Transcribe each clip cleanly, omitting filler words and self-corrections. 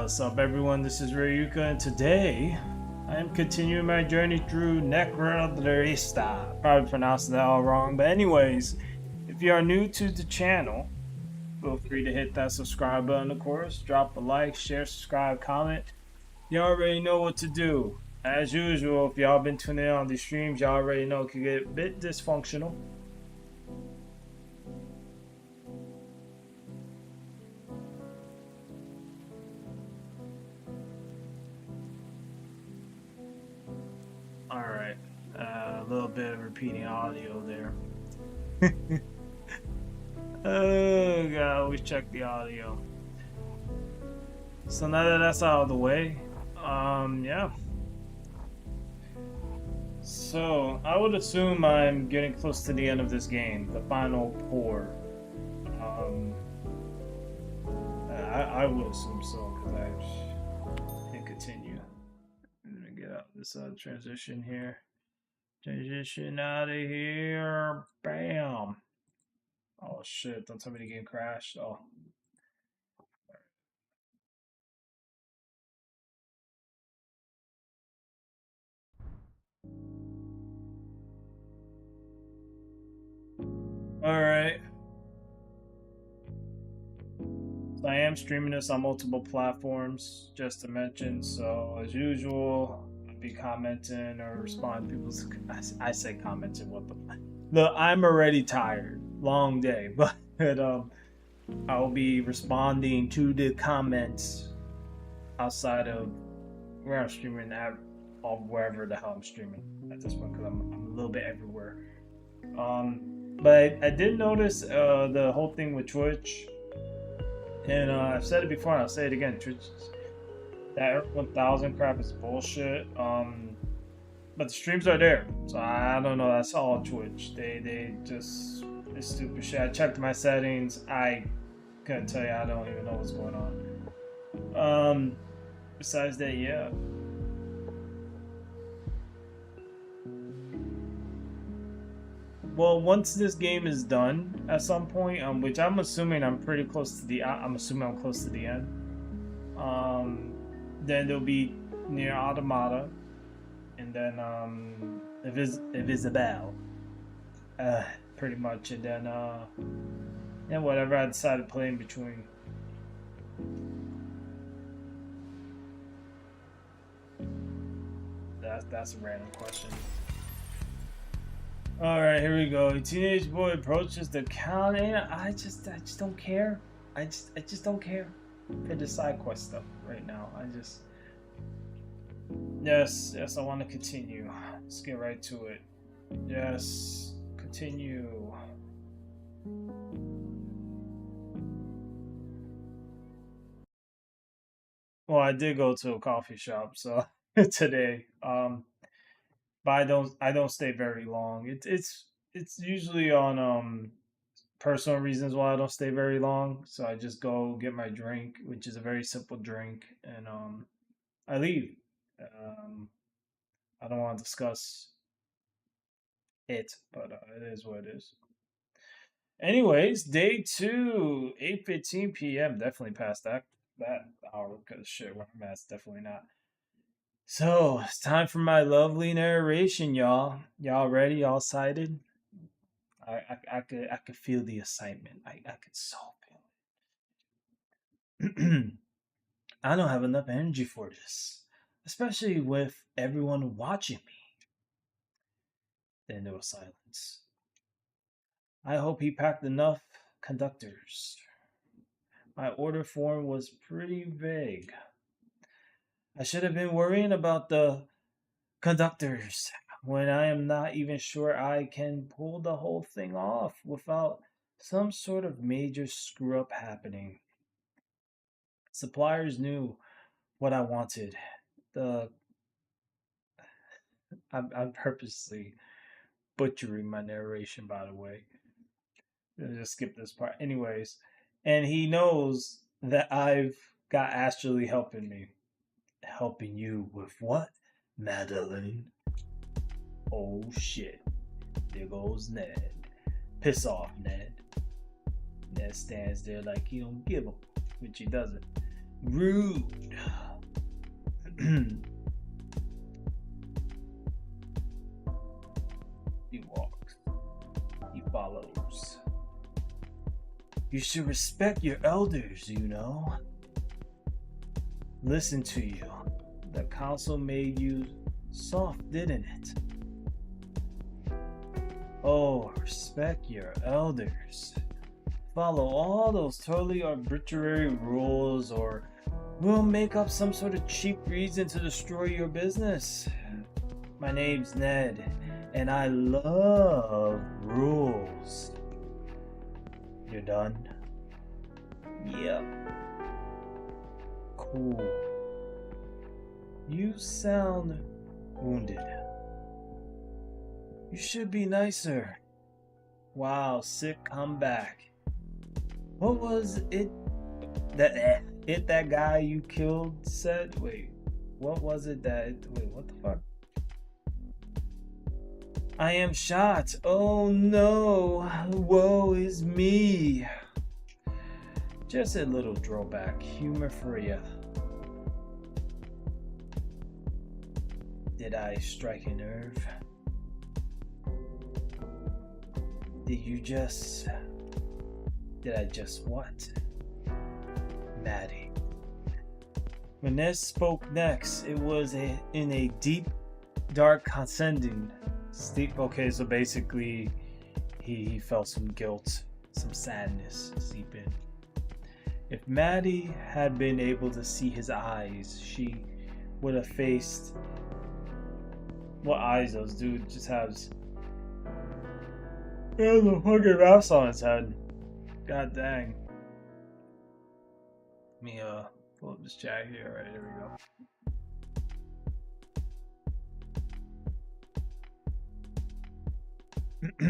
What's up, everyone? This is Rayuka, and today I am continuing my journey through Necrobarista. Probably pronounced that all wrong, but anyways, if you are new to the channel, feel free to hit that subscribe button, of course. Drop a like, share, subscribe, comment. You already know what to do. As usual, if y'all been tuning in on these streams, y'all already know it can get a bit dysfunctional. Alright, a little bit of repeating audio there. Oh god, always check the audio. So now that that's out of the way, yeah. So I would assume I'm getting close to the end of this game, the final pour. I would assume so because I can continue. I'm gonna get out this transition here. Transition out of here. Bam. Oh shit! Don't tell me the game crashed. Oh. All right. So I am streaming this on multiple platforms, just to mention. So as usual, I'll be commenting or responding to people's. I say commenting. What the? Look, I'm already tired. Long day, but I'll be responding to the comments outside of where I'm streaming at, or wherever the hell I'm streaming at this point, because I'm a little bit everywhere. But I did notice the whole thing with Twitch. And I've said it before, and I'll say it again. Twitch, that 1000 crap is bullshit. But the streams are there, so I don't know. That's all Twitch. They just it's stupid shit. I checked my settings. I couldn't tell you. I don't even know what's going on. Besides that, yeah. Well, once this game is done at some point, which I'm assuming I'm pretty close to the, I'm assuming I'm close to the end. Then there'll be near Automata, and then Invisible, pretty much, and then yeah, whatever I decide to play in between. That's a random question. All right, here we go. A teenage boy approaches the county. I just don't care. I just don't care for the side quest stuff right now. Yes, I want to continue. Let's get right to it. Yes, continue. Well, I did go to a coffee shop so today. But I don't stay very long. It's usually on personal reasons why I don't stay very long. So I just go get my drink, which is a very simple drink, and I leave. I don't want to discuss it, but it is what it is. Anyways, day 2, 8:15 p.m. Definitely past that hour because shit, where I'm at, it's definitely not. So it's time for my lovely narration, y'all. Y'all ready? Y'all excited? I could feel the excitement. I could so feel it. I don't have enough energy for this, especially with everyone watching me. Then there was silence. I hope he packed enough conductors. My order form was pretty vague. I should have been worrying about the conductors when I am not even sure I can pull the whole thing off without some sort of major screw up happening. Suppliers knew what I wanted. I'm purposely butchering my narration, by the way. Just skip this part. Anyways, and he knows that I've got Astrally helping me. Helping you with what, Madeline? Oh shit. There goes Ned. Piss off, Ned. Ned stands there like he don't give a, which he doesn't. Rude. He walks. He follows. You should respect your elders, you know. Listen to you. The council made you soft, didn't it? Oh, respect your elders. Follow all those totally arbitrary rules, or we'll make up some sort of cheap reason to destroy your business. My name's Ned, and I love rules. You're done? Yep. Cool. You sound wounded. You should be nicer. Wow, sick comeback. What was it that guy you killed said? Wait, what was it that... Wait, what the fuck? I am shot. Oh no. Woe is me. Just a little throwback. Humor for ya. Did I strike a nerve? Did I just what? Maddie. When Ned spoke next, it was in a deep, dark, condescending state. Okay, so basically, he felt some guilt, some sadness seep in. If Maddie had been able to see his eyes, she would have faced... What eyes those dude just has? There's a fucking mouse on his head. God dang. Let me pull up this chat here. Alright, there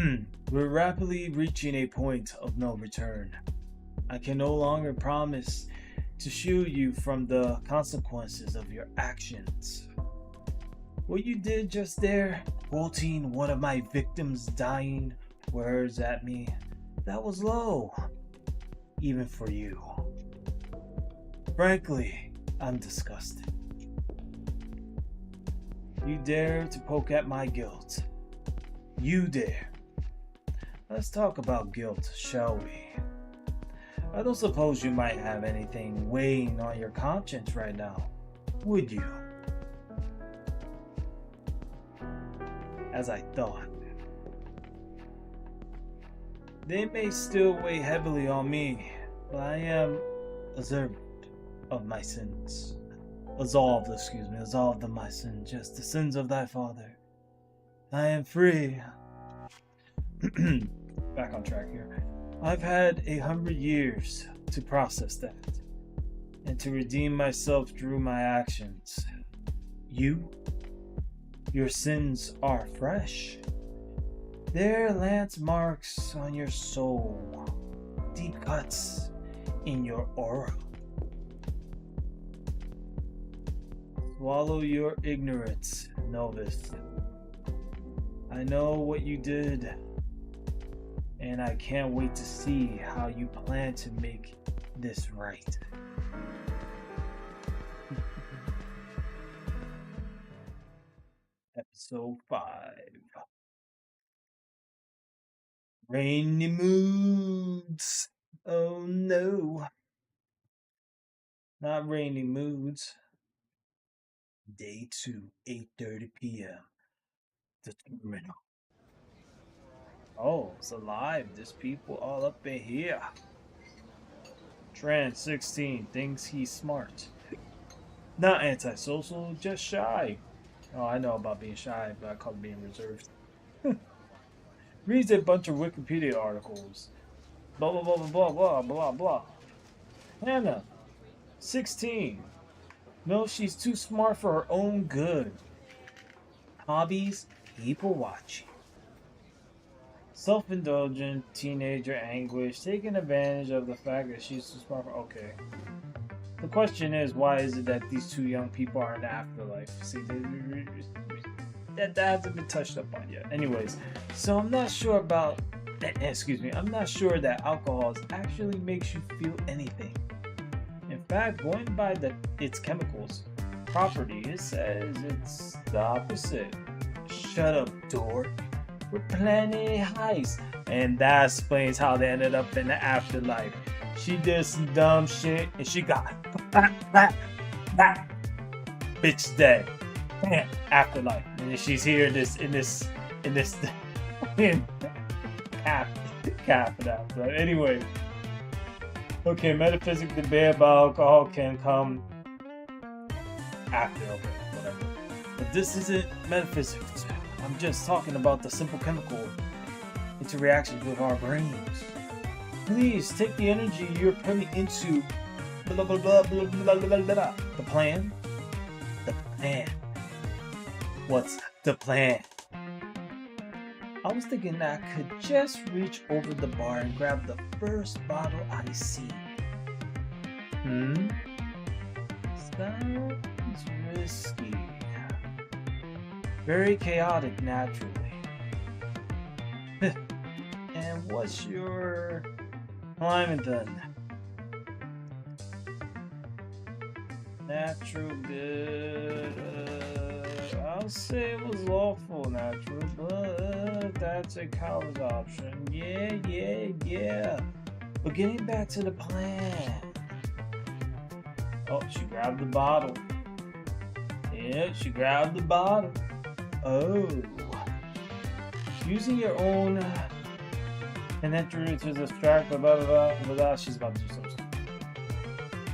we go. We're rapidly reaching a point of no return. I can no longer promise to shield you from the consequences of your actions. What you did just there, quoting one of my victims' dying words at me, that was low, even for you. Frankly, I'm disgusted. You dare to poke at my guilt. You dare. Let's talk about guilt, shall we? I don't suppose you might have anything weighing on your conscience right now, would you? As I thought. They may still weigh heavily on me, but I am absolved of my sins. Absolved of my sins, just the sins of thy father. I am free. Back on track here. I've had 100 years to process that, and to redeem myself through my actions. Your sins are fresh. They're lance marks on your soul, deep cuts in your aura. Swallow your ignorance, novice. I know what you did, and I can't wait to see how you plan to make this right. Episode 5. Rainy moods. Oh no. Not rainy moods. Day 2, 8:30 p.m. The terminal. Oh, it's alive. There's people all up in here. Trans 16 thinks he's smart. Not antisocial, just shy. Oh, I know about being shy, but I call it being reserved. Reads a bunch of Wikipedia articles. Blah, blah, blah, blah, blah, blah, blah. Hannah, 16. No, she's too smart for her own good. Hobbies, people watching. Self-indulgent teenager anguish, taking advantage of the fact that she's too smart for... Okay. The question is, why is it that these two young people are in the afterlife? See, that hasn't been touched up on yet. Anyways, so I'm not sure about... I'm not sure that alcohol actually makes you feel anything. In fact, going by its chemicals property, it says it's the opposite. Shut up, dork. We're planning a heist. And that explains how they ended up in the afterlife. She did some dumb shit and she got bitch dead. Afterlife. And then she's here in this cap it out. But anyway. Okay, metaphysics debate about alcohol can come after, okay, whatever. But this isn't metaphysics. I'm just talking about the simple chemical interactions with our brains. Please take the energy you're putting into blah, blah, blah, blah, blah, blah, blah, blah. The plan. The plan. What's the plan? I was thinking that I could just reach over the bar and grab the first bottle I see. Sounds risky. Very chaotic, naturally. And what's your climate then? Natural good. I'll say it was lawful natural, but that's a coward's option. Yeah. But getting back to the plan. Oh, she grabbed the bottle. Yeah, she grabbed the bottle. Oh. Using your own and entry to distract, blah, blah, blah, blah, blah. She's about to do something.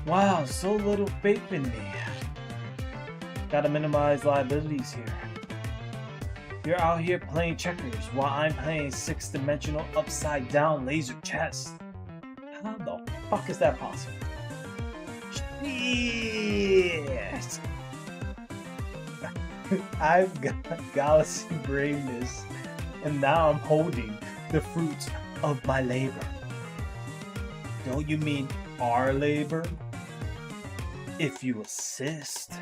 Wow, so little faith in me. Gotta minimize liabilities here. You're out here playing checkers while I'm playing six-dimensional upside-down laser chess. How the fuck is that possible? Yes. I've got galaxy brainness, and now I'm holding the fruits of my labor. Don't you mean our labor? If you assist.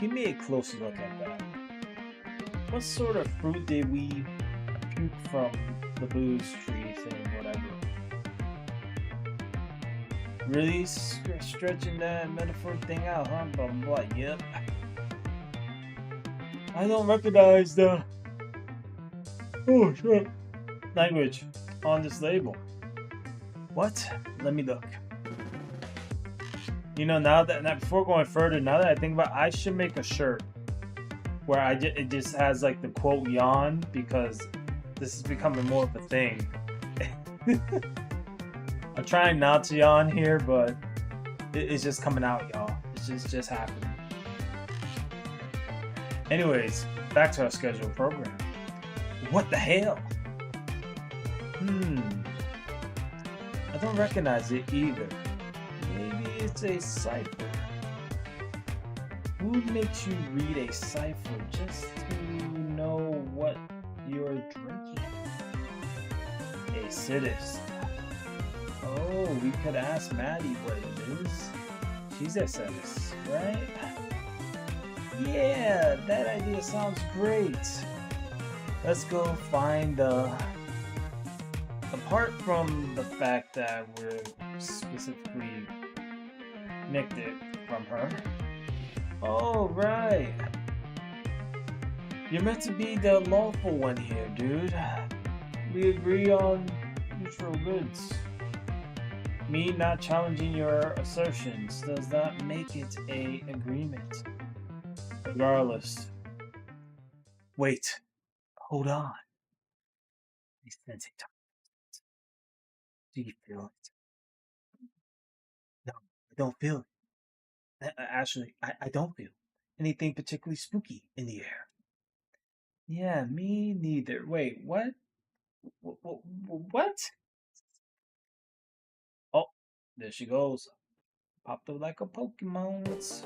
Give me a closer look at that. What sort of fruit did we puke from the booze tree thing, whatever? Really stretching that metaphor thing out, huh? Blah, blah, blah. Yep. I don't recognize the language on this label. What? Let me look. You know, now that before going further, now that I think about it, I should make a shirt where it just has like the quote yawn, because this is becoming more of a thing. I'm trying not to yawn here, but it's just coming out, y'all. It's just happening. Anyways, back to our scheduled program. What the hell? I don't recognize it either. Maybe it's a cipher. Who makes you read a cipher just to know what you're drinking? A citizen. Oh, we could ask Maddie what it is. She's a citizen, right? Yeah, that idea sounds great. Let's go find apart from the fact that we're specifically nicked it from her. Oh, right. You're meant to be the lawful one here, dude. We agree on neutral goods. Me not challenging your assertions does not make it an agreement. Regardless. Wait. Hold on. He's sensing time. Do you feel it? No, I don't feel it. Actually, I don't feel anything particularly spooky in the air. Yeah, me neither. Wait, what? What? Oh, there she goes. Popped up like a Pokemon.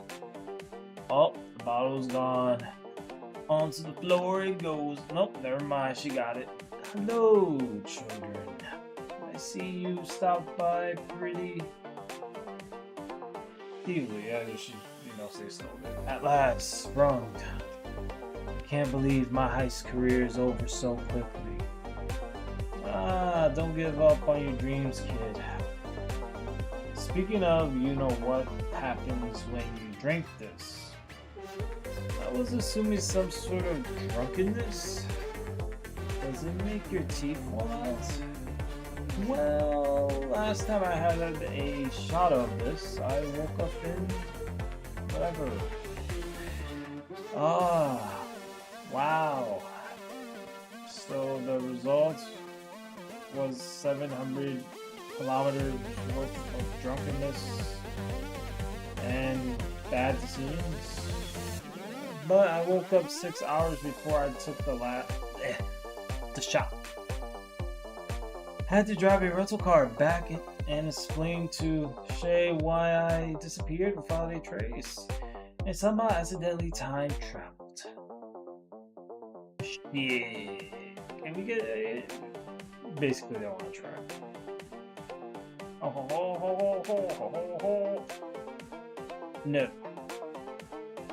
Oh, the bottle's gone. Onto the floor it goes. Nope, never mind. She got it. Hello, children. I see you stopped by pretty. Easily, yeah, she, say so. At last, sprung. Can't believe my heist career is over so quickly. Don't give up on your dreams, kid. Speaking of, you know what happens when you drink this. I was assuming some sort of drunkenness. Does it make your teeth fall out? Well, last time I had a shot of this, I woke up in whatever. Ah, wow. So the result was 700 kilometers worth of drunkenness and bad decisions. But I woke up 6 hours before I took the shot. Had to drive a rental car back and explain to Shay why I disappeared without a trace, and somehow accidentally time traveled. Yeah, can we get it? Basically, they want to try. Ho ho ho ho ho ho ho. No.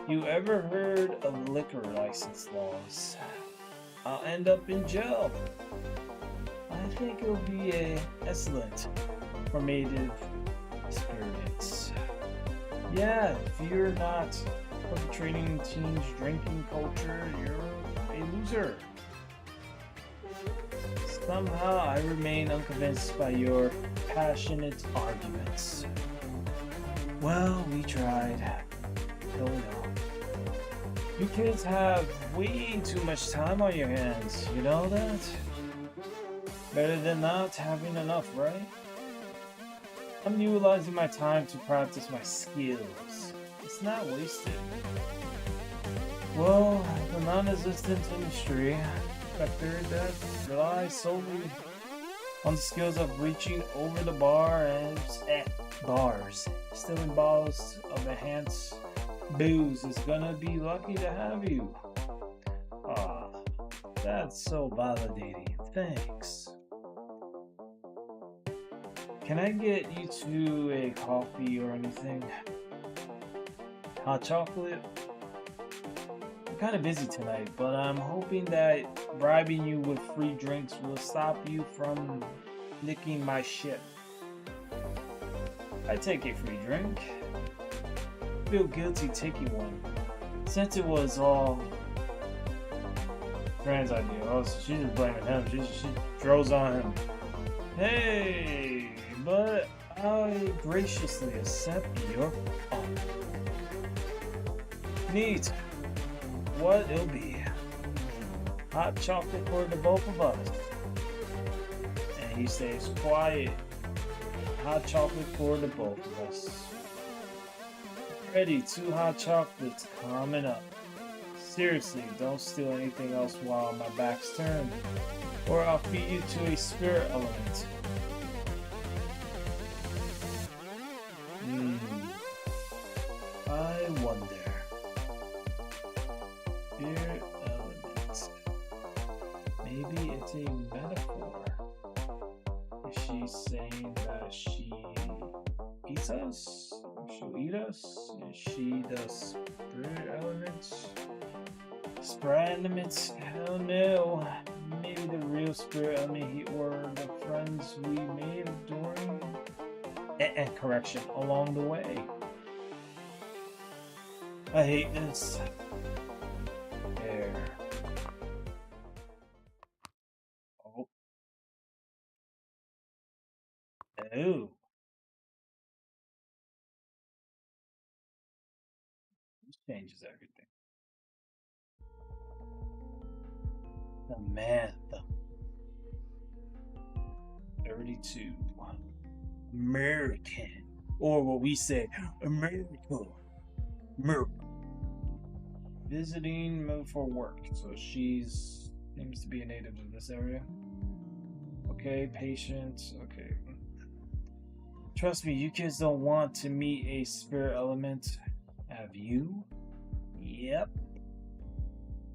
You ever heard of liquor license laws? I'll end up in jail. I think it'll be a excellent formative experience. Yeah, if you're not perpetrating teenage drinking culture, you're a loser. Somehow I remain unconvinced by your passionate arguments. Well, we tried. Hell no. You kids have way too much time on your hands, you know that? Better than not having enough, right? I'm utilizing my time to practice my skills. It's not wasted. Well, the non-existent industry sector that relies solely on the skills of reaching over the bar and bars, stealing bottles of enhanced booze is gonna be lucky to have you. Ah, that's so validating. Thanks. Can I get you two a coffee or anything? Hot chocolate? I'm kind of busy tonight, but I'm hoping that bribing you with free drinks will stop you from licking my shit. I take a free drink. Feel guilty taking one, since it was all Fran's idea. Oh, so she's just blaming him. She throws on him. Hey, but I graciously accept your offer. Neat. What it'll be. Hot chocolate for the both of us. And he stays quiet. Hot chocolate for the both of us. Ready, 2 hot chocolates coming up. Seriously, don't steal anything else while my back's turned, or I'll feed you to a spirit element. I wonder. Spirit element. Maybe it's a metaphor. Is she saying that she eats us? She'll eat us? Is she the spirit element? Spirit elements? Hell no. Maybe the real spirit element were the friends we made during and correction along the way. I hate this. There. Oh. Oh. This changes everything. The math. 32. American. Or what we say, America. America. Visiting for work. So she's seems to be a native of this area. Okay, patient. Okay. Trust me, you kids don't want to meet a spirit element. Have you? Yep.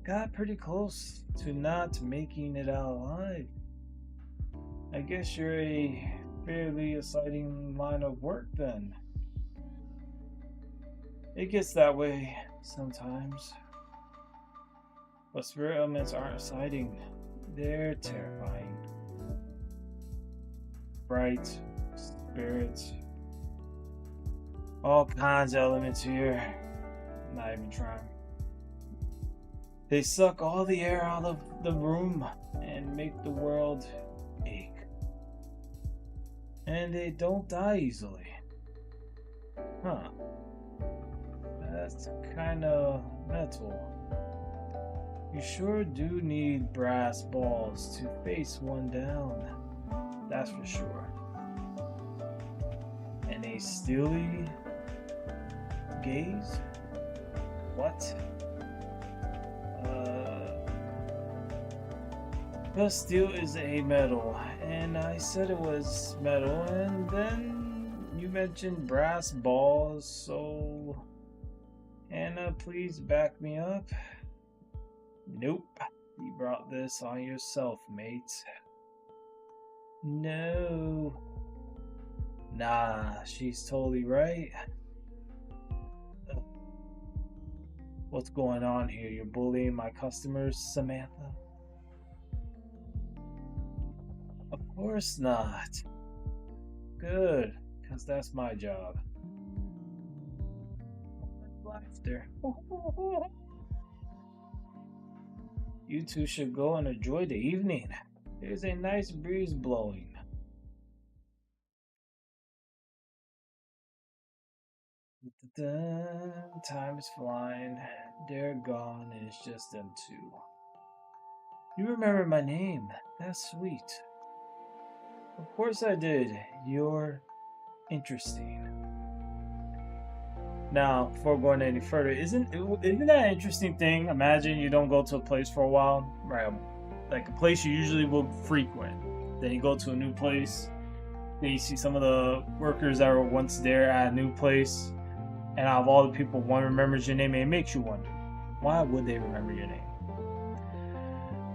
Got pretty close to not making it out alive. I guess you're a fairly exciting line of work then. It gets that way sometimes. But spirit elements aren't exciting. They're terrifying. Bright spirits All kinds of elements here. Not even trying. They suck all the air out of the room and make the world ache. And they don't die easily. Huh. That's kind of metal. You sure do need brass balls to face one down. That's for sure. And a steely gaze? What? But steel is a metal, and I said it was metal, and then you mentioned brass balls, so Anna, please back me up. Nope, you brought this on yourself, mate. No. Nah, she's totally right. What's going on here? You're bullying my customers, Samantha? Of course not. Good, because that's my job. Laughter. You two should go and enjoy the evening. There's a nice breeze blowing. Time is flying. They're gone, and it's just them two. You remember my name. That's sweet. Of course I did. You're interesting. Now, before going any further, isn't that an interesting thing? Imagine you don't go to a place for a while, right? Like a place you usually will frequent. Then you go to a new place. Then you see some of the workers that were once there at a new place. And out of all the people, one remembers your name, and it makes you wonder, why would they remember your name?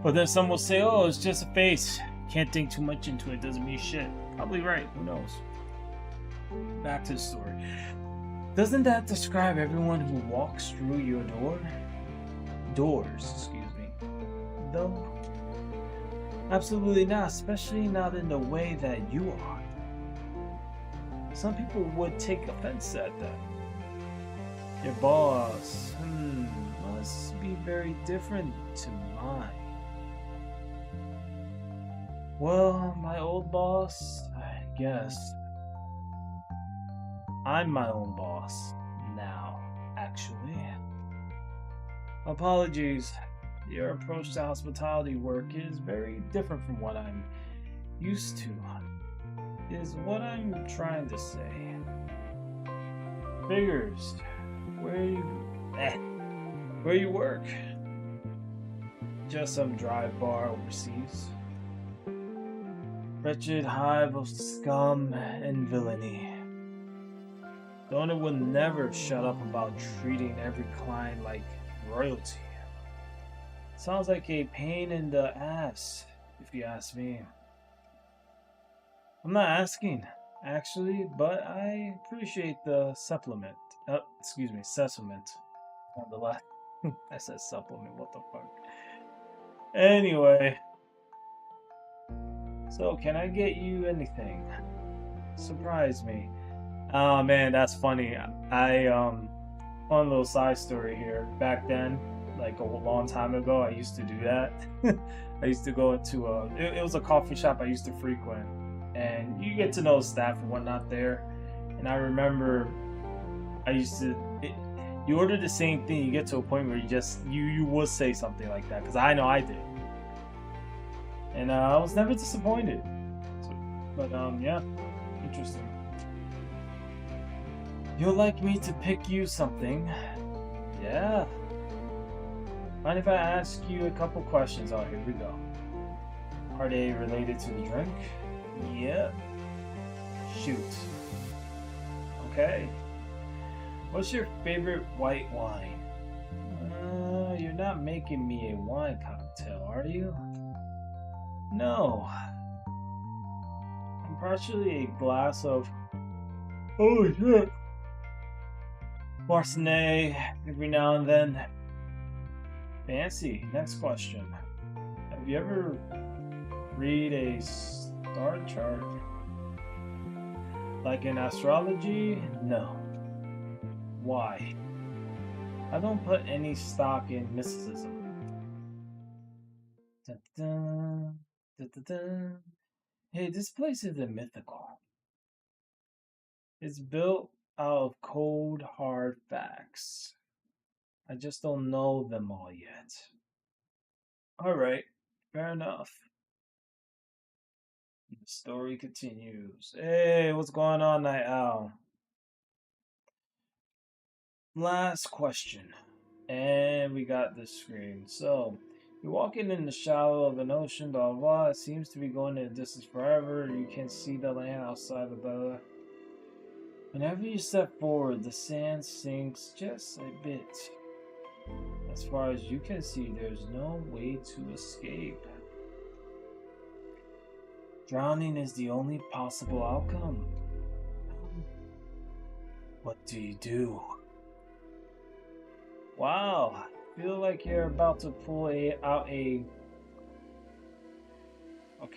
But then some will say, oh, it's just a face. Can't think too much into it, doesn't mean shit. Probably right, who knows? Back to the story. Doesn't that describe everyone who walks through your doors, excuse me. Though, absolutely not, especially not in the way that you are. Some people would take offense at that. Your boss, must be very different to mine. Well, my old boss, I guess. I'm my own boss now, actually. Apologies. Your approach to hospitality work is very different from what I'm used to, is what I'm trying to say. Figures. Where you work? Just some dry bar overseas. Wretched hive of scum and villainy. The owner will never shut up about treating every client like royalty. Sounds like a pain in the ass, if you ask me. I'm not asking, actually, but I appreciate the settlement. Nonetheless. I said supplement, what the fuck. Anyway. So, can I get you anything? Surprise me. Oh man, that's funny. Fun little side story here. Back then, like a long time ago, I used to do that. I used to go into it was a coffee shop I used to frequent. And you get to know staff and whatnot there. And I remember you order the same thing, you get to a point where you would say something like that, because I know I did. And I was never disappointed. But yeah, interesting. You'd like me to pick you something? Yeah. Mind if I ask you a couple questions? Oh, here we go. Are they related to the drink? Yeah. Shoot. Okay. What's your favorite white wine? You're not making me a wine cocktail, are you? No. I'm partially a glass of... Holy shit! Martinet every now and then. Fancy. Next question. Have you ever read a star chart? Like in astrology? No. Why? I don't put any stock in mysticism. Dun-dun, dun-dun-dun. Hey, this place isn't mythical. It's built out of cold, hard facts. I just don't know them all yet. Alright, fair enough. The story continues. Hey, what's going on, Night Owl? Last question. And we got the screen. So, you're walking in the shallow of an ocean, blah, blah, blah. It seems to be going in a distance forever. You can see the land outside of the... Whenever you step forward, the sand sinks just a bit. As far as you can see, there's no way to escape. Drowning is the only possible outcome. What do you do? Wow, I feel like you're about to pull out a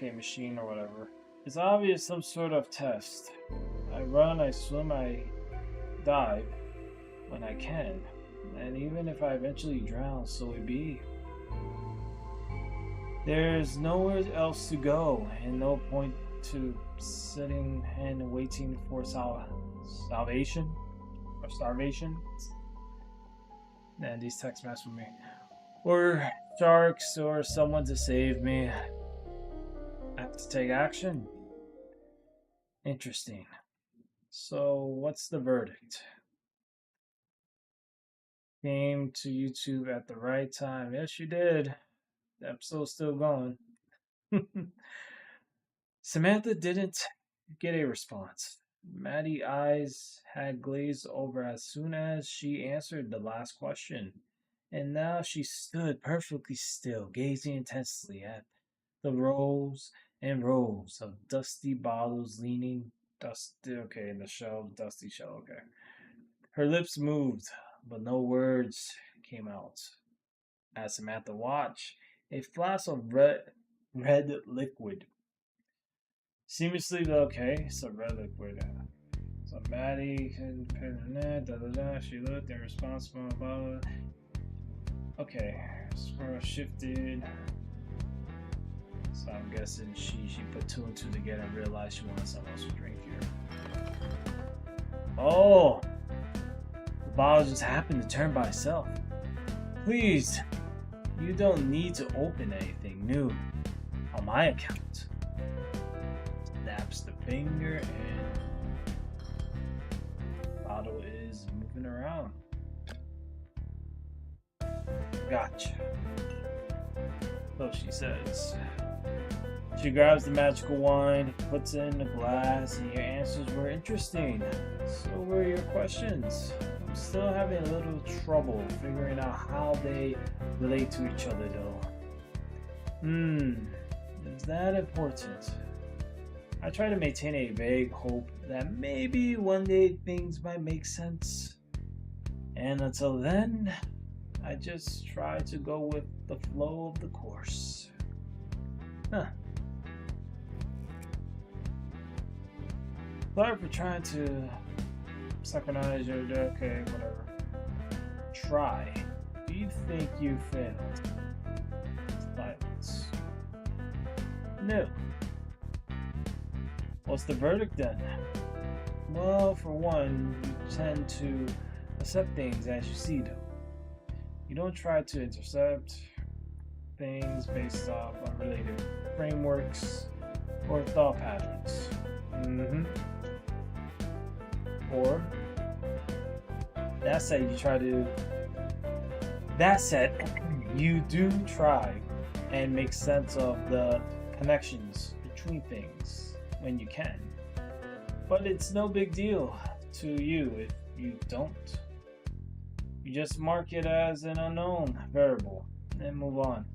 machine or whatever. It's obvious some sort of test. I run, I swim, I dive when I can. And even if I eventually drown, so it be. There's nowhere else to go, and no point to sitting and waiting for salvation or starvation. Man, these texts mess with me. Or sharks, or someone to save me. I have to take action. Interesting. So, what's the verdict? Came to YouTube at the right time. Yes, you did. The episode's still going. Samantha didn't get a response. Maddie's eyes had glazed over as soon as she answered the last question, and now she stood perfectly still, gazing intensely at the rows and rows of dusty bottles leaning in the shelf, dusty shelf, okay. Her lips moved, but no words came out. As Samantha watched, a flash of red liquid. Seamlessly, okay, so red liquid. So Maddie, she looked in response, blah, blah, blah. Okay, scroll shifted. So I'm guessing she put two and two together and realized she wanted something else to drink here. Oh! The bottle just happened to turn by itself. Please, you don't need to open anything new on my account. Snaps the finger and the bottle is moving around. Gotcha. So she says. She grabs the magical wine, puts it in the glass, and your answers were interesting. So were your questions. I'm still having a little trouble figuring out how they relate to each other though. Is that important? I try to maintain a vague hope that maybe one day things might make sense. And until then, I just try to go with the flow of the course. Sorry for trying to synchronize your okay, whatever. Try. Do you think you failed? Silence. No. What's the verdict then? Well, for one, you tend to accept things as you see them. You don't try to intercept things based off unrelated frameworks or thought patterns. Or that said, you do try and make sense of the connections between things when you can. But it's no big deal to you if you don't. You just mark it as an unknown variable and move on.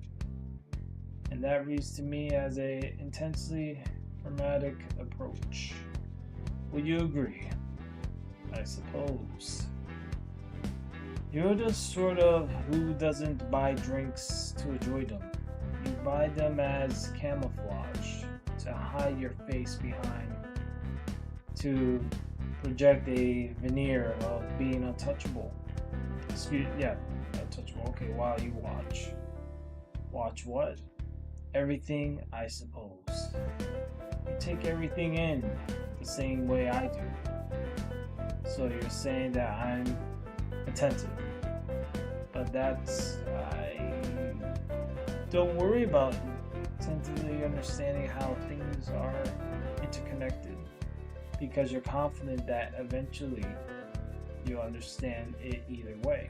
And that reads to me as a intensely pragmatic approach. Would you agree? I suppose. You're the sort of who doesn't buy drinks to enjoy them. You buy them as camouflage, to hide your face behind, to project a veneer of being untouchable. Yeah, untouchable. Okay, while you watch. Watch what? Everything, I suppose. You take everything in the same way I do. So you're saying that I'm attentive. But I don't worry about attentively understanding how things are interconnected. Because you're confident that eventually you'll understand it either way.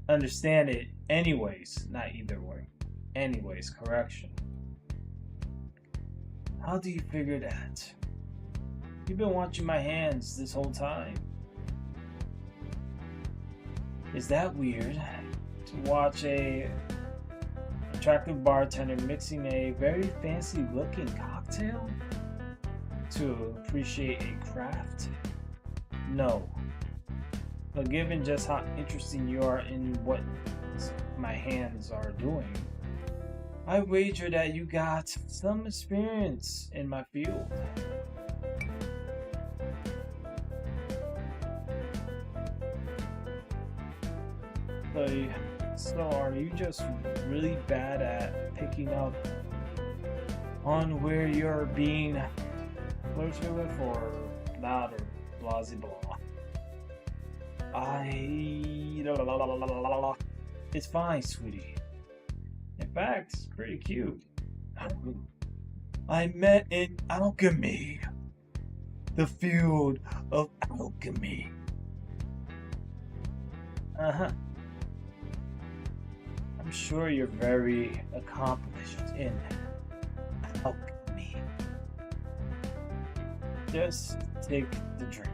Understand it anyways, not either way. Anyways, correction. How do you figure that? You've been watching my hands this whole time. Is that weird? To watch a attractive bartender mixing a very fancy looking cocktail? To appreciate a craft? No. But given just how interested you are in what my hands are doing, I wager that you got some experience in my field. So are you just really bad at picking up on where you're being flirted with or not, or blah blah blah? It's fine, sweetie. In fact, it's pretty cute. I met in alchemy. The field of alchemy. Uh-huh. I'm sure you're very accomplished in alchemy. Just take the drink.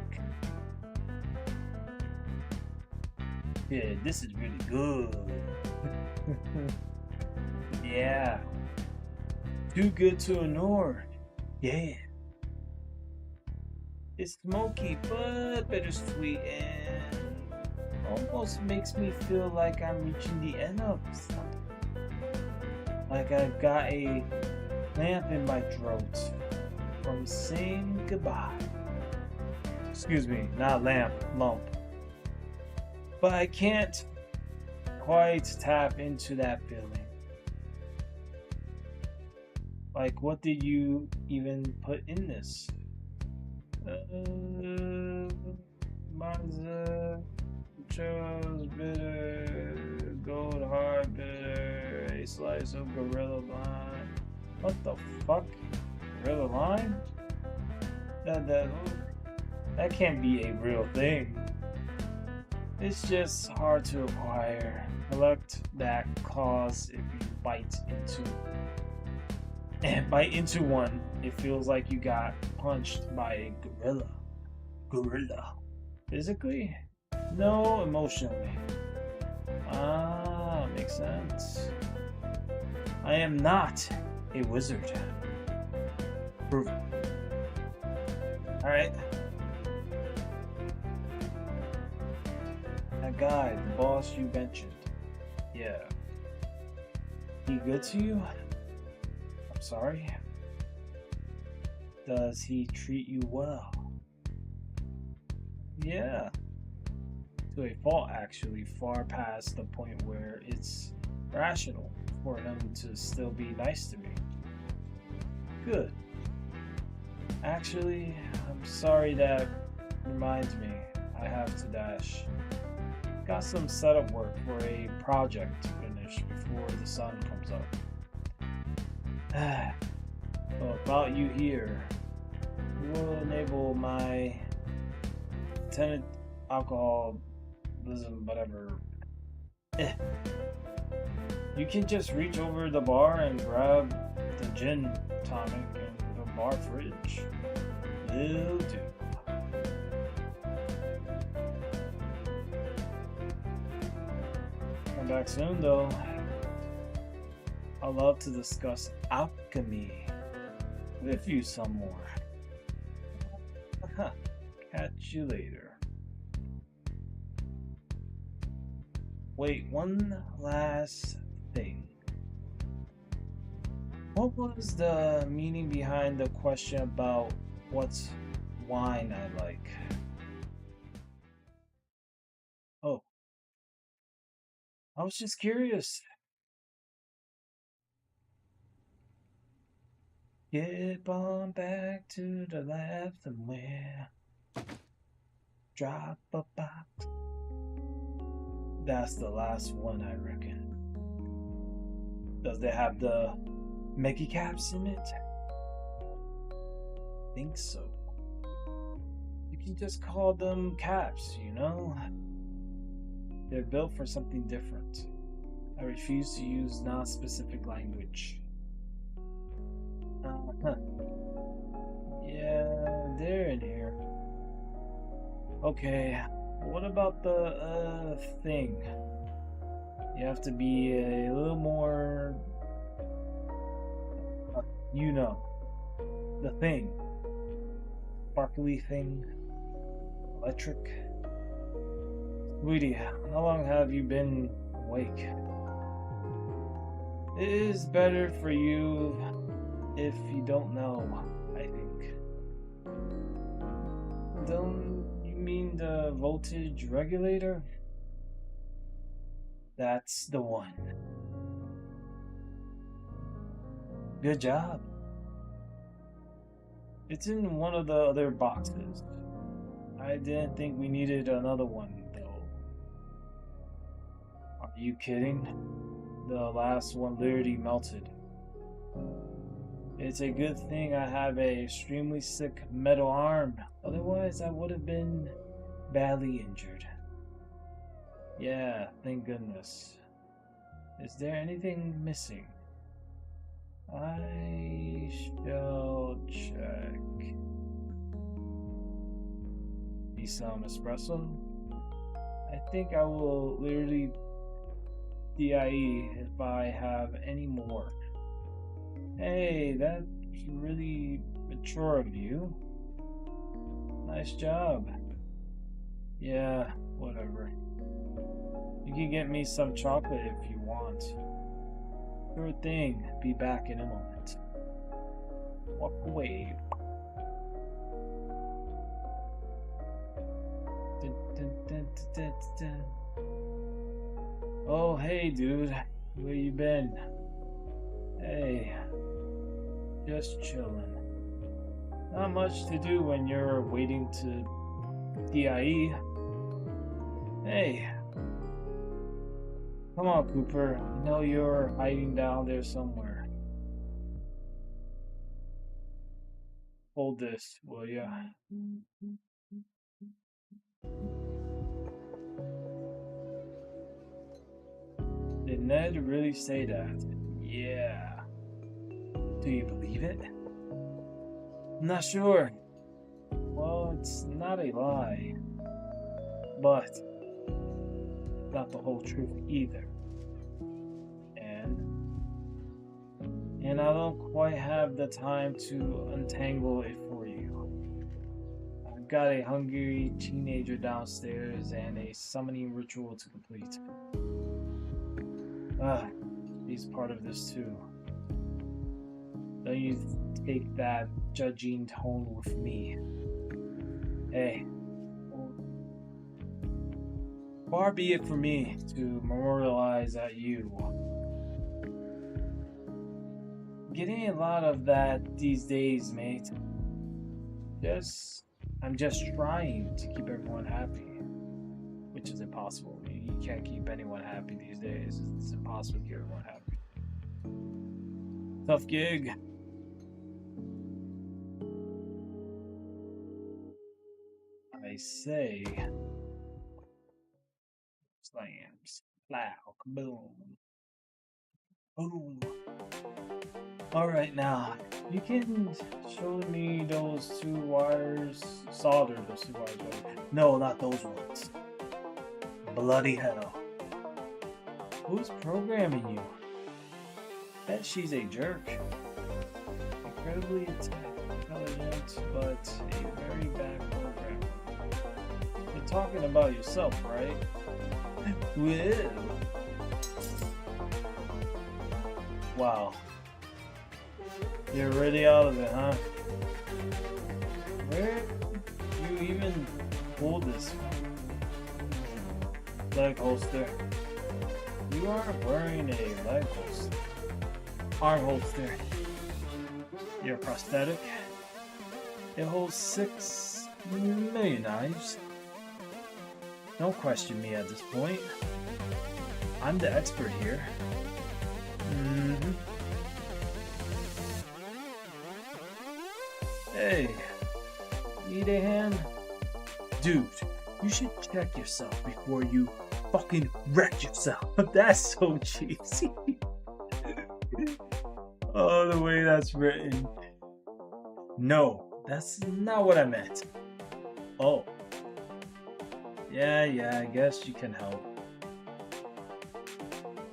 Yeah, this is really good. Yeah. Too good to ignore. Yeah. It's smoky, but bittersweet, and almost makes me feel like I'm reaching the end of something. Like I've got a lamp in my throat from saying goodbye. Excuse me, not lamp, lump. But I can't quite tap into that feeling. Like, what did you even put in this? Manza, chose bitter, gold hard bitter, a slice of gorilla lime. What the fuck? Gorilla lime? That can't be a real thing. It's just hard to acquire. Collect that claws if you bite into one. It feels like you got punched by a gorilla. Physically? No, emotionally. Ah, makes sense. I am not a wizard. Prove it. Alright. That guy, the boss you mentioned. Yeah. He good to you? I'm sorry. Does he treat you well? Yeah. To a fault, actually, far past the point where it's rational for him to still be nice to me. Good. Actually, I'm sorry, that reminds me, I have to dash. Got some setup work for a project to finish before the sun comes up. Well, about you here, will enable my tenant alcoholism, whatever. You can just reach over the bar and grab the gin tonic in the bar fridge. Will do. Come back soon, though. I'd love to discuss alchemy with you some more. Catch you later. Wait, one last thing. What was the meaning behind the question about what's wine I like. Oh, I was just curious. Get on back to the lab somewhere. Drop a box. That's the last one, I reckon. Does it have the Mickey caps in it? Think so. You can just call them caps, you know? They're built for something different. I refuse to use non-specific language. Uh-huh. Yeah, they're in here. Okay, what about the thing? You have to be a little more, you know, the thing. Sparkly thing. Electric. Sweetie, how long have you been awake? It is better for you if you don't know, I think. Don't you mean the voltage regulator? That's the one. Good job. It's in one of the other boxes. I didn't think we needed another one, though. Are you kidding? The last one literally melted. It's a good thing I have a extremely sick metal arm. Otherwise, I would have been badly injured. Yeah, thank goodness. Is there anything missing? I shall check. Need some espresso? I think I will literally DIE if I have any more. Hey, that's really mature of you. Nice job. Yeah, whatever. You can get me some chocolate if you want. Sure thing. Be back in a moment. Walk away. Dun, dun, dun, dun, dun, dun. Oh, hey, dude. Where you been? Hey. Just chilling. Not much to do when you're waiting to DIE. Hey. Come on, Cooper. I know you're hiding down there somewhere. Hold this, will ya? Did Ned really say that? Yeah. Do you believe it? I'm not sure. Well, it's not a lie. But not the whole truth either. And I don't quite have the time to untangle it for you. I've got a hungry teenager downstairs and a summoning ritual to complete. He's part of this too. Don't you take that judging tone with me. Hey. Far be it for me to memorialize at you. Getting a lot of that these days, mate. I'm just trying to keep everyone happy, which is impossible. You can't keep anyone happy these days. It's impossible to keep everyone happy. Tough gig. I say, slams, plow, kaboom, boom. Alright, now, you can show me those two wires, solder those two wires. No, not those ones. Bloody hell. Who's programming you? Bet she's a jerk. Incredibly intelligent, but a very bad programmer. You're talking about yourself, right? Well. Wow. You're really out of it, huh? Where even pull this leg holster? You aren't wearing a leg holster. Arm holster. Your prosthetic. It holds 6 million knives. Don't question me at this point. I'm the expert here. Hey, need a hand? Dude, you should check yourself before you fucking wreck yourself. That's so cheesy. Oh, the way that's written. No, that's not what I meant. Oh. Yeah, I guess you can help.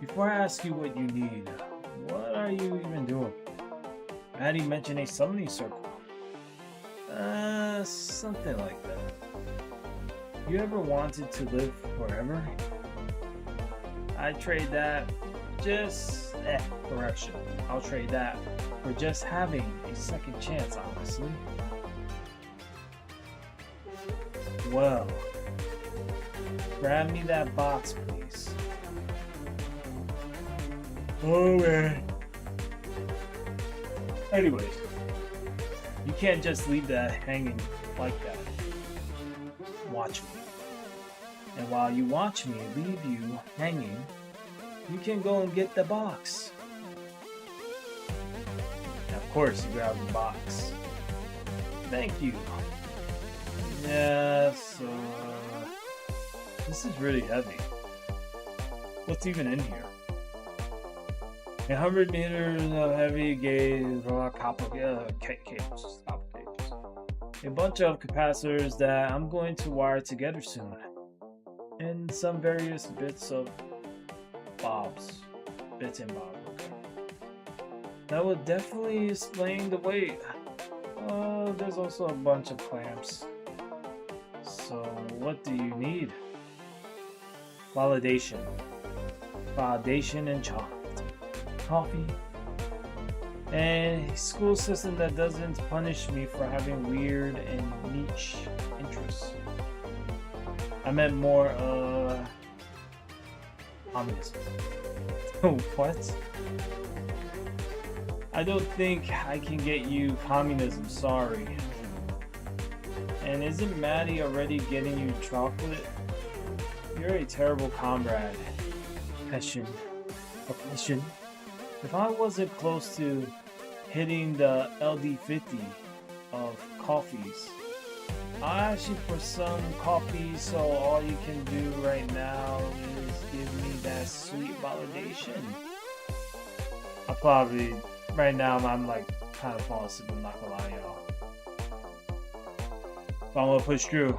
Before I ask you what you need, what are you even doing? Maddie mentioned a summoning circle. Something like that. You ever wanted to live forever? I'd trade that correction. I'll trade that for just having a second chance, honestly. Well, grab me that box, please. Oh man. Anyways, you can't just leave that hanging like that. Watch me. And while you watch me leave you hanging, you can go and get the box. And of course, you grab the box. Thank you. Yes, this is really heavy. What's even in here? 100 meters of heavy gauge copper cables. A bunch of capacitors that I'm going to wire together soon. And some various bits and bobs. Okay. That would definitely explain the weight. There's also a bunch of clamps. So, what do you need? Validation and chocolate. Coffee. And a school system that doesn't punish me for having weird and niche interests. I meant more, communism. What? I don't think I can get you communism, sorry. And isn't Maddie already getting you chocolate? You're a terrible comrade. Oppression. If I wasn't close to hitting the LD50 of coffees, I'll ask you for some coffee, so all you can do right now is give me that sweet validation. Right now, I'm like kind of falling asleep, I'm not gonna lie, y'all. But I'm gonna push through.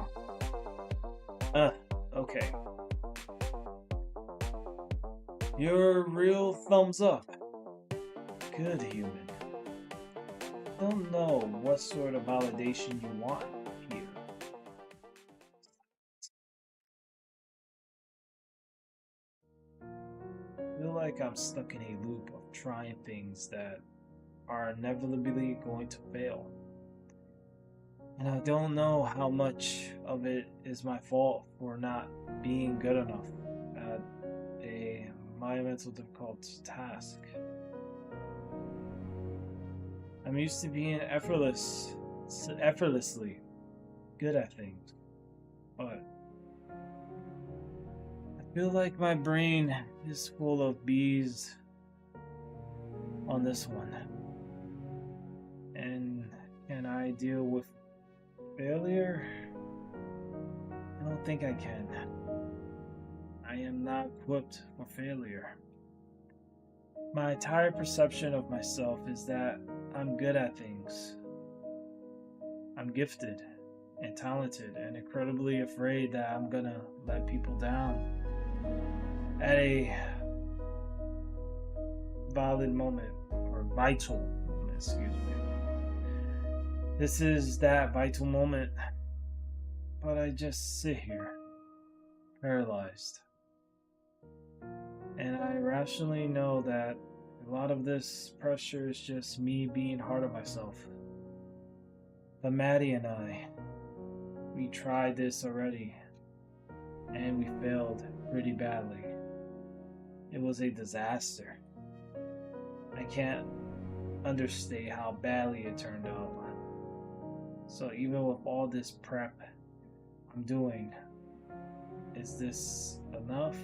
Okay. Your real thumbs up. Good human. Don't know what sort of validation you want here. I feel like I'm stuck in a loop of trying things that are inevitably going to fail. And I don't know how much of it is my fault for not being good enough at a monumental difficult task. I'm used to being effortlessly good at things, but I feel like my brain is full of bees on this one. And can I deal with failure? I don't think I can. I am not equipped for failure. My entire perception of myself is that I'm good at things. I'm gifted and talented and incredibly afraid that I'm gonna let people down at a vital moment, excuse me. This is that vital moment, but I just sit here, paralyzed. And I rationally know that a lot of this pressure is just me being hard on myself. But Maddie and I, We tried this already, and we failed pretty badly. It was a disaster. I can't understate how badly it turned out. So even with all this prep I'm doing, is this enough?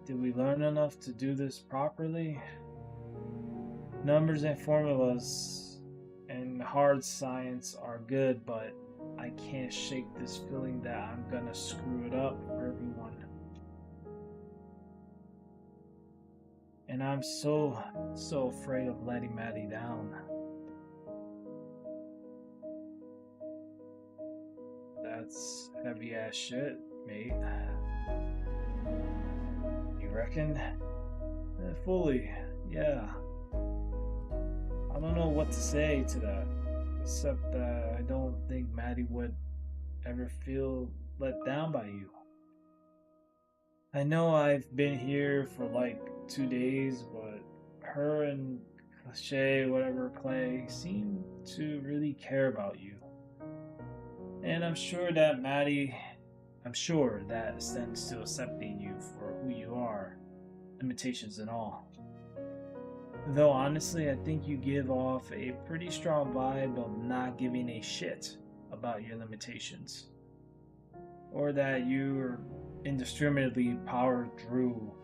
Did we learn enough to do this properly? Numbers and formulas and hard science are good, but I can't shake this feeling that I'm gonna screw it up for everyone. And I'm so afraid of letting Maddie down. That's heavy ass shit, mate. You reckon? Fully, yeah. I don't know what to say to that, except that I don't think Maddie would ever feel let down by you. I know I've been here for like 2 days, but her and Clay seem to really care about you. And I'm sure that extends to accepting you for who you are, limitations and all. Though honestly, I think you give off a pretty strong vibe of not giving a shit about your limitations. Or that you're indiscriminately powered through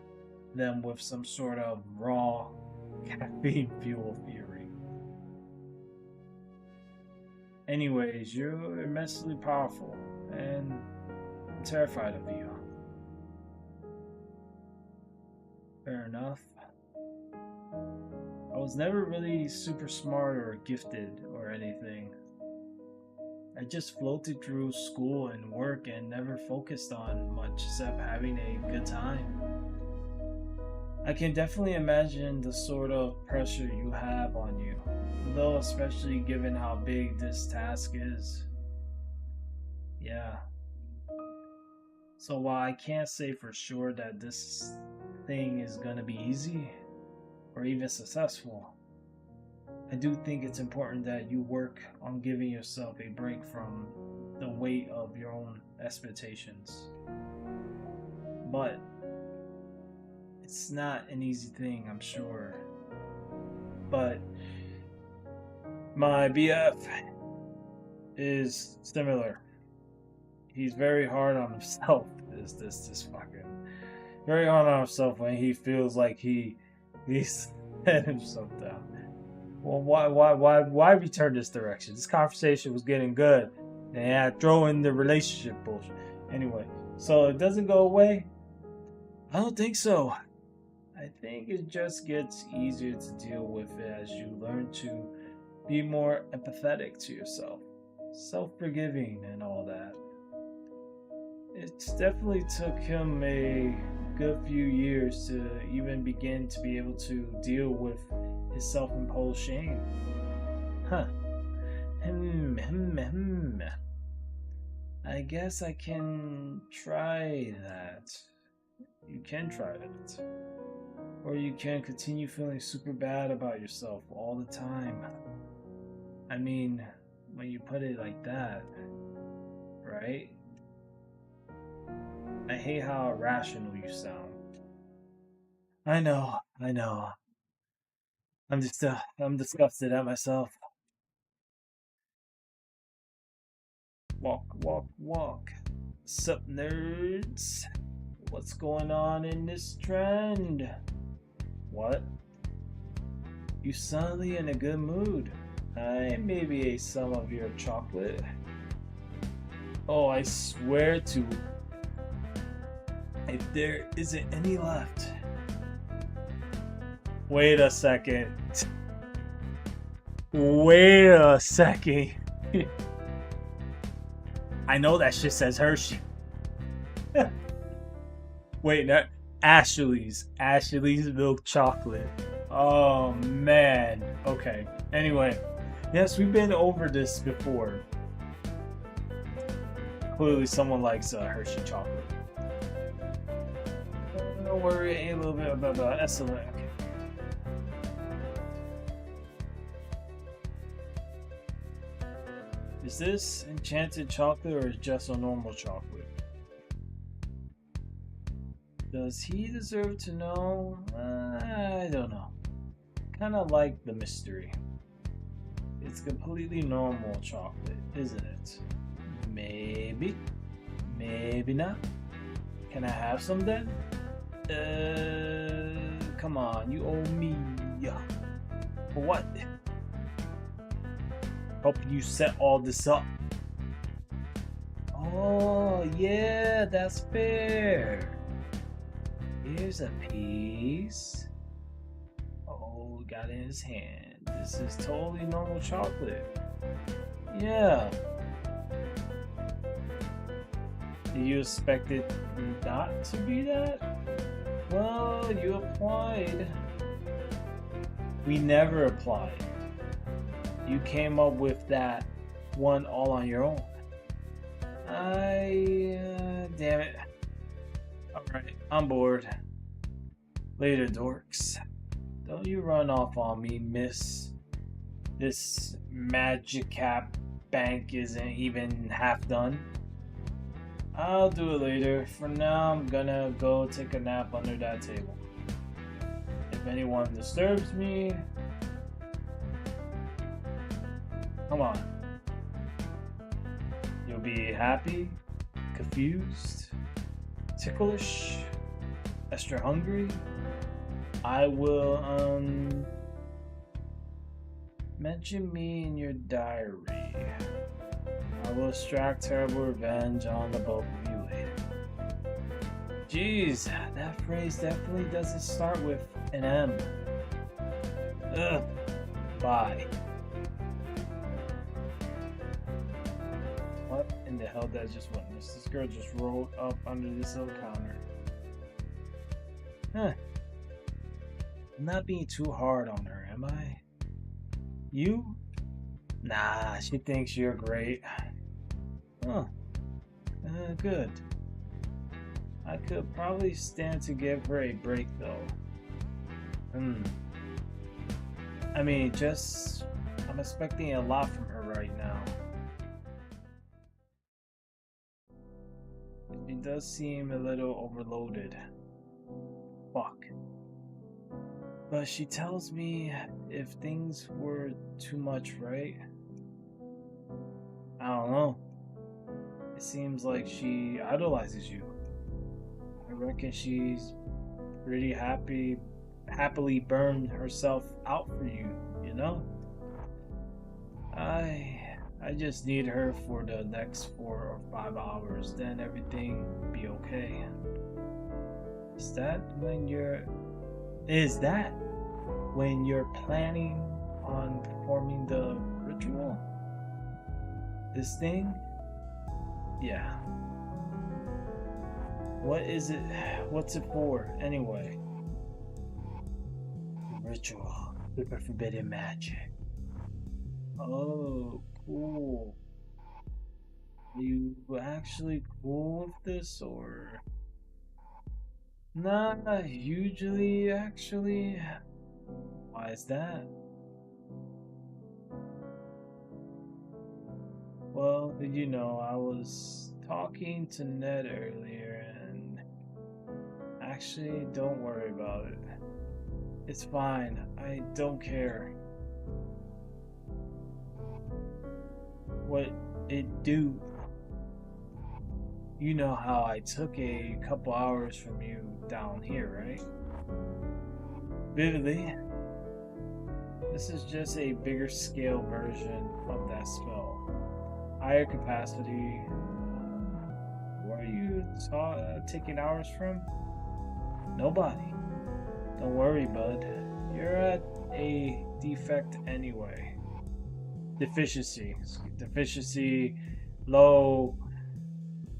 them with some sort of raw caffeine fuel theory. Anyways, you're immensely powerful, and I'm terrified of you. Fair enough. I was never really super smart or gifted or anything. I just floated through school and work and never focused on much except having a good time. I can definitely imagine the sort of pressure you have on you, though especially given how big this task is. Yeah. So while I can't say for sure that this thing is gonna be easy or even successful, I do think it's important that you work on giving yourself a break from the weight of your own expectations. But it's not an easy thing, I'm sure. But my BF is similar. He's very hard on himself. This fucking very hard on himself when he feels like he's let himself down. Well, why return this direction? This conversation was getting good, and I throw in the relationship bullshit. Anyway, so it doesn't go away. I don't think so. I think it just gets easier to deal with it as you learn to be more empathetic to yourself, self-forgiving, and all that. It definitely took him a good few years to even begin to be able to deal with his self-imposed shame. I guess I can try that. You can try that. Or you can continue feeling super bad about yourself all the time. I mean, when you put it like that, right? I hate how irrational you sound. I know. I'm disgusted at myself. Walk. Sup, nerds? What's going on in this trend? What? You suddenly in a good mood. I maybe ate some of your chocolate. Oh, I swear to. If there isn't any left. Wait a second. I know that shit says Hershey. Wait, not Ashley's milk chocolate. Oh man. Okay. Anyway, yes, we've been over this before. Clearly, someone likes Hershey chocolate. Don't worry, a little bit about excellent. Okay. Is this enchanted chocolate or is just a normal chocolate? Does he deserve to know? I don't know. Kind of like the mystery. It's completely normal chocolate, isn't it? Maybe. Maybe not. Can I have some then? Come on, you owe me. For what? Hope you set all this up. Oh, yeah, that's fair. Here's a piece. Oh, got it in his hand. This is totally normal chocolate. Yeah. Do you expect it not to be that? Well, you applied. We never applied. You came up with that one all on your own. Damn it. Alright, I'm bored. Later, dorks. Don't you run off on me, miss. This magic cap bank isn't even half done. I'll do it later. For now, I'm gonna go take a nap under that table. If anyone disturbs me, come on. You'll be happy, confused, ticklish, extra hungry. I will, mention me in your diary. I will extract terrible revenge on the both of you later. Jeez, that phrase definitely doesn't start with an M. Ugh. Bye. What in the hell did I just witness? This girl just rolled up under this little counter. Huh. I'm not being too hard on her, am I? You? Nah, she thinks you're great. Huh. Good. I could probably stand to give her a break, though. I mean, I'm expecting a lot from her right now. She does seem a little overloaded. Fuck. But she tells me if things were too much, right? I don't know. It seems like she idolizes you. I reckon she's pretty happily burned herself out for you, you know? I just need her for the next 4 or 5 hours, then everything will be okay. Is that when you're planning on performing the ritual? This thing? Yeah. What is it? What's it for, anyway? Ritual. Super forbidden magic. Oh, cool. Are you actually cool with this, or? Nah, usually, actually. Why is that? Well, did you know I was talking to Ned earlier and actually don't worry about it. It's fine. I don't care. What it do? You know how I took a couple hours from you down here, right? Vividly. This is just a bigger scale version of that spell. Higher capacity. Where are you taking hours from? Nobody. Don't worry, bud. You're at a defect anyway. Deficiency, low.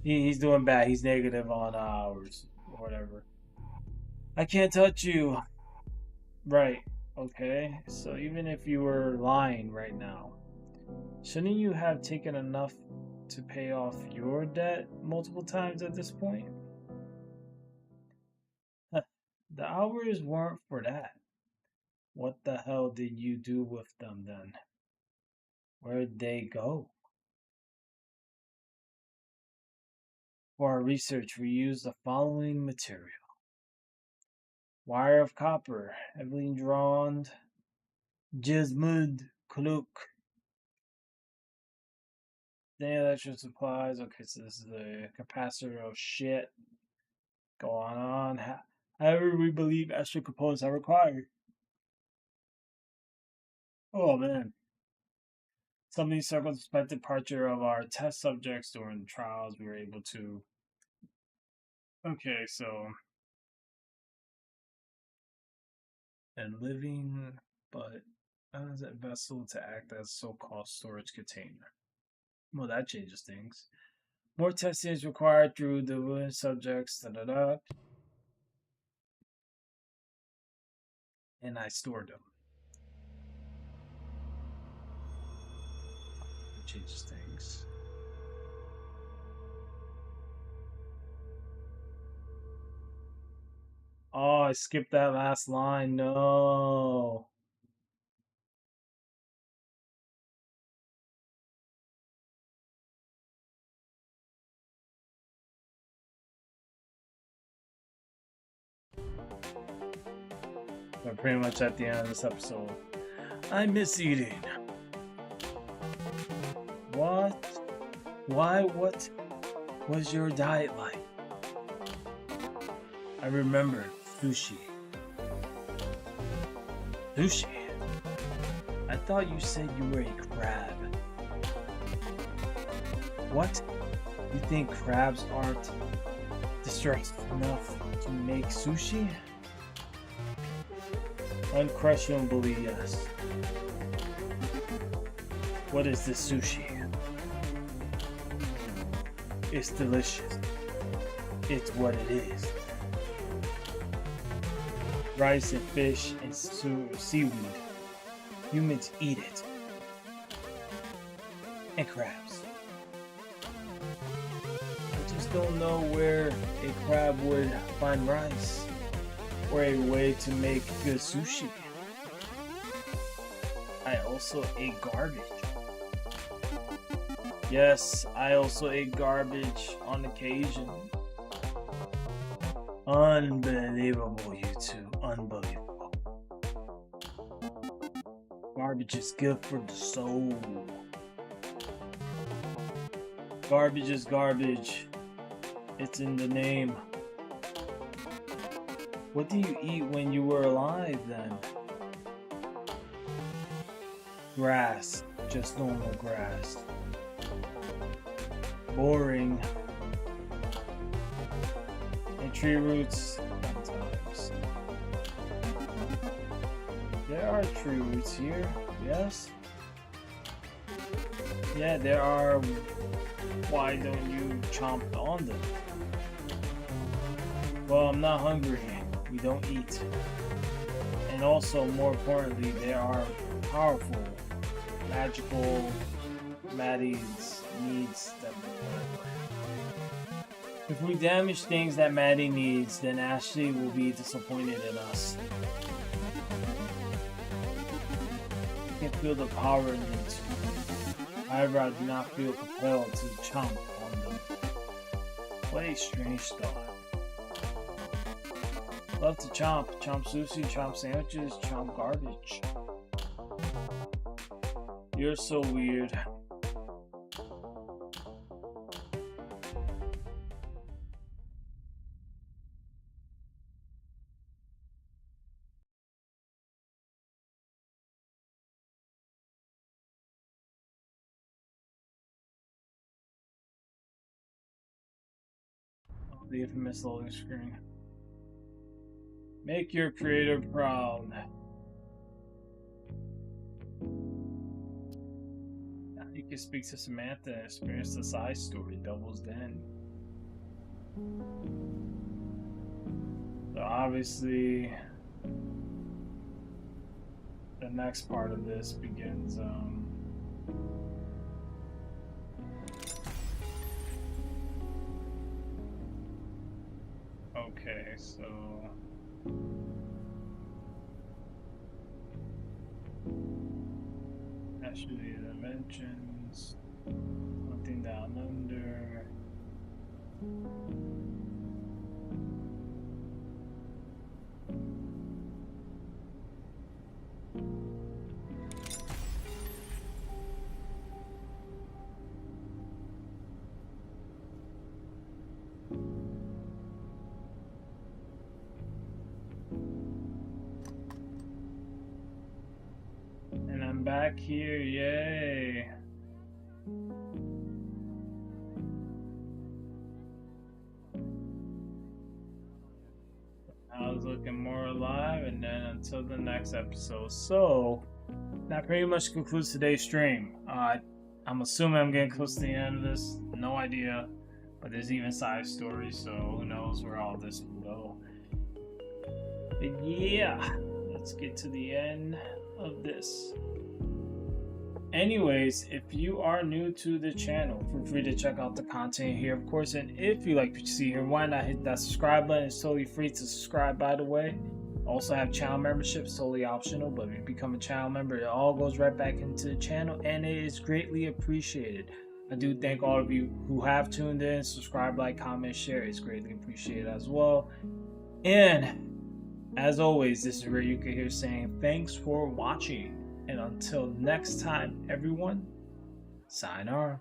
He's doing bad. He's negative on hours or whatever. I can't touch you. Right. Okay. So even if you were lying right now, shouldn't you have taken enough to pay off your debt multiple times at this point? The hours weren't for that. What the hell did you do with them then? Where'd they go? For our research, we used the following material: wire of copper, heavily drawn, Jesmud Kluk. Then electrical supplies. Okay, so this is a capacitor of shit. Go on. However, we believe extra components are required. Oh man. Some of these circumspect departure of our test subjects during the trials, we were able to. Okay, so. And living, but as a vessel to act as so-called storage container. Well, that changes things. More testing is required through the subjects, and I stored them. It changes things. Oh, I skipped that last line. No. We're pretty much at the end of this episode. I miss eating. What? Why? What was your diet like? I remember sushi. Sushi? I thought you said you were a crab. What? You think crabs aren't distressed enough to make sushi? Unquestionably, yes. What is this sushi? It's delicious. It's what it is. Rice and fish and seaweed. Humans eat it. And crabs. I just don't know where a crab would find rice or a way to make good sushi. I also ate garbage. Yes, I also ate garbage on occasion. Unbelievable, you two. Unbelievable. Garbage is good for the soul. Garbage is garbage. It's in the name. What do you eat when you were alive then? Grass. Just normal grass. Boring. And tree roots sometimes. There are tree roots here, yes? Yeah, there are. Why don't you chomp on them? Well, I'm not hungry. We don't eat. And also, more importantly, there are powerful, magical Maddie's needs that if we damage things that Maddie needs, then Ashley will be disappointed in us. I can feel the power in it. However, I do not feel compelled to chomp on them. What a strange thought. Love to chomp. Chomp sushi, chomp sandwiches, chomp garbage. You're so weird. The infamous loading screen. Make your creator proud. Now you can speak to Samantha and experience the side story, Devil's Den. So obviously, the next part of this begins. Okay, so. Actually, the dimensions, something down under. And I'm back here, yay. I was looking more alive, and then until the next episode. So, that pretty much concludes today's stream. I'm assuming I'm getting close to the end of this. No idea. But there's even side stories, so who knows where all this will go. But yeah, let's get to the end of this. Anyways, if you are new to the channel, feel free to check out the content here, of course. And if you like what you see here, why not hit that subscribe button? It's totally free to subscribe, by the way. Also have channel memberships, totally optional, but if you become a channel member, it all goes right back into the channel, and it is greatly appreciated. I do thank all of you who have tuned in, subscribe, like, comment, share. It's greatly appreciated as well. And as always, this is Rayuka here saying thanks for watching. And until next time, everyone, sayonara.